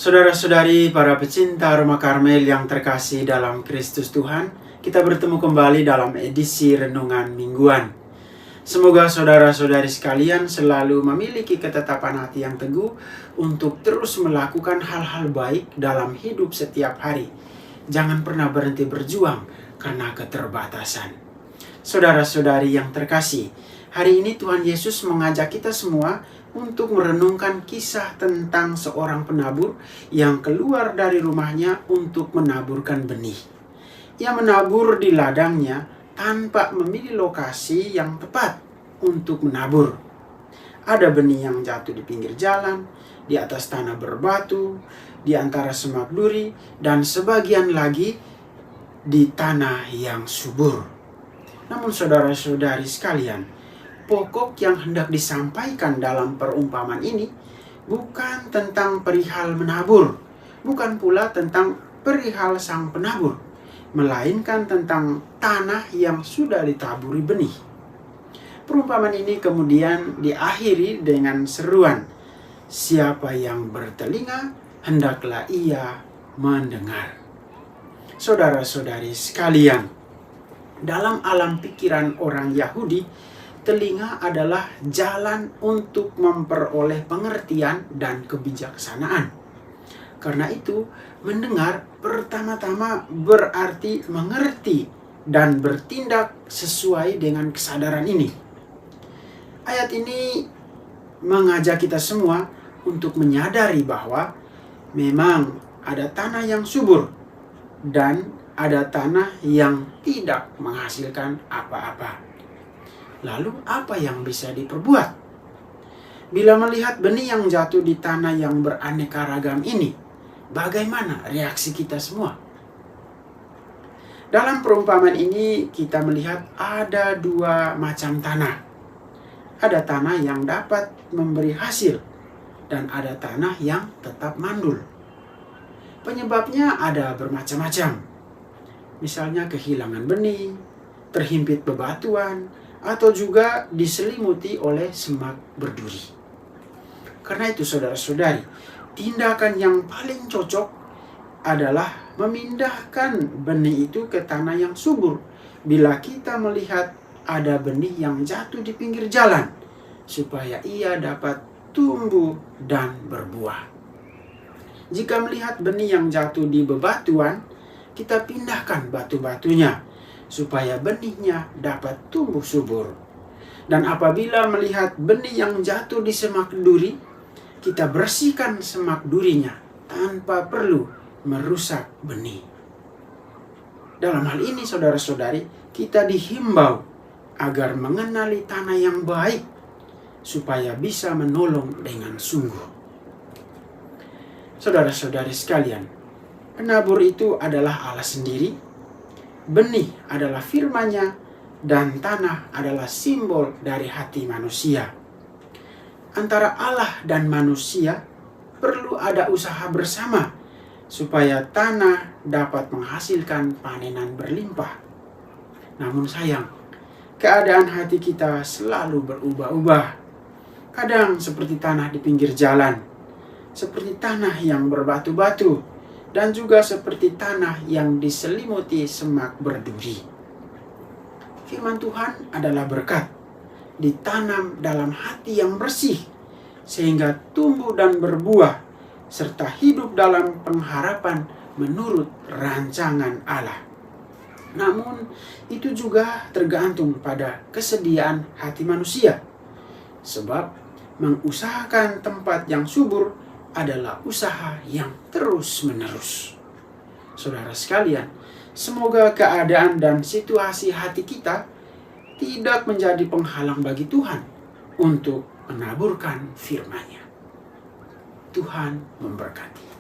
Saudara-saudari, para pecinta Rumah Karmel yang terkasih dalam Kristus Tuhan, kita bertemu kembali dalam edisi Renungan Mingguan. Semoga saudara-saudari sekalian selalu memiliki ketetapan hati yang teguh untuk terus melakukan hal-hal baik dalam hidup setiap hari. Jangan pernah berhenti berjuang karena keterbatasan. Saudara-saudari yang terkasih, hari ini Tuhan Yesus mengajak kita semua untuk merenungkan kisah tentang seorang penabur yang keluar dari rumahnya untuk menaburkan benih. Ia menabur di ladangnya tanpa memilih lokasi yang tepat untuk menabur. Ada benih yang jatuh di pinggir jalan, di atas tanah berbatu, di antara semak duri, dan sebagian lagi di tanah yang subur. Namun saudara-saudari sekalian, pokok yang hendak disampaikan dalam perumpamaan ini bukan tentang perihal menabur, bukan pula tentang perihal sang penabur, melainkan tentang tanah yang sudah ditaburi benih. Perumpamaan ini kemudian diakhiri dengan seruan, "Siapa yang bertelinga, hendaklah ia mendengar." Saudara-saudari sekalian, dalam alam pikiran orang Yahudi, telinga adalah jalan untuk memperoleh pengertian dan kebijaksanaan. Karena itu, mendengar pertama-tama berarti mengerti dan bertindak sesuai dengan kesadaran ini. Ayat ini mengajak kita semua untuk menyadari bahwa memang ada tanah yang subur dan ada tanah yang tidak menghasilkan apa-apa. Lalu apa yang bisa diperbuat? Bila melihat benih yang jatuh di tanah yang beraneka ragam ini, bagaimana reaksi kita semua? Dalam perumpamaan ini kita melihat ada dua macam tanah. Ada tanah yang dapat memberi hasil dan ada tanah yang tetap mandul. Penyebabnya ada bermacam-macam. Misalnya kehilangan benih, terhimpit bebatuan, atau juga diselimuti oleh semak berduri. Karena itu saudara-saudari, tindakan yang paling cocok adalah memindahkan benih itu ke tanah yang subur bila kita melihat ada benih yang jatuh di pinggir jalan, supaya ia dapat tumbuh dan berbuah. Jika melihat benih yang jatuh di bebatuan, kita pindahkan batu-batunya supaya benihnya dapat tumbuh subur. Dan apabila melihat benih yang jatuh di semak duri, kita bersihkan semak durinya tanpa perlu merusak benih. Dalam hal ini saudara-saudari, kita dihimbau agar mengenali tanah yang baik supaya bisa menolong dengan sungguh. Saudara-saudari sekalian, penabur itu adalah Allah sendiri, benih adalah firman-Nya, dan tanah adalah simbol dari hati manusia. Antara Allah dan manusia perlu ada usaha bersama supaya tanah dapat menghasilkan panenan berlimpah. Namun sayang, keadaan hati kita selalu berubah-ubah. Kadang seperti tanah di pinggir jalan, seperti tanah yang berbatu-batu, dan juga seperti tanah yang diselimuti semak berduri. Firman Tuhan adalah berkat, ditanam dalam hati yang bersih, sehingga tumbuh dan berbuah, serta hidup dalam pengharapan menurut rancangan Allah. Namun, itu juga tergantung pada kesediaan hati manusia, sebab mengusahakan tempat yang subur adalah usaha yang terus-menerus. Saudara sekalian, semoga keadaan dan situasi hati kita tidak menjadi penghalang bagi Tuhan untuk menaburkan firman-Nya. Tuhan memberkati.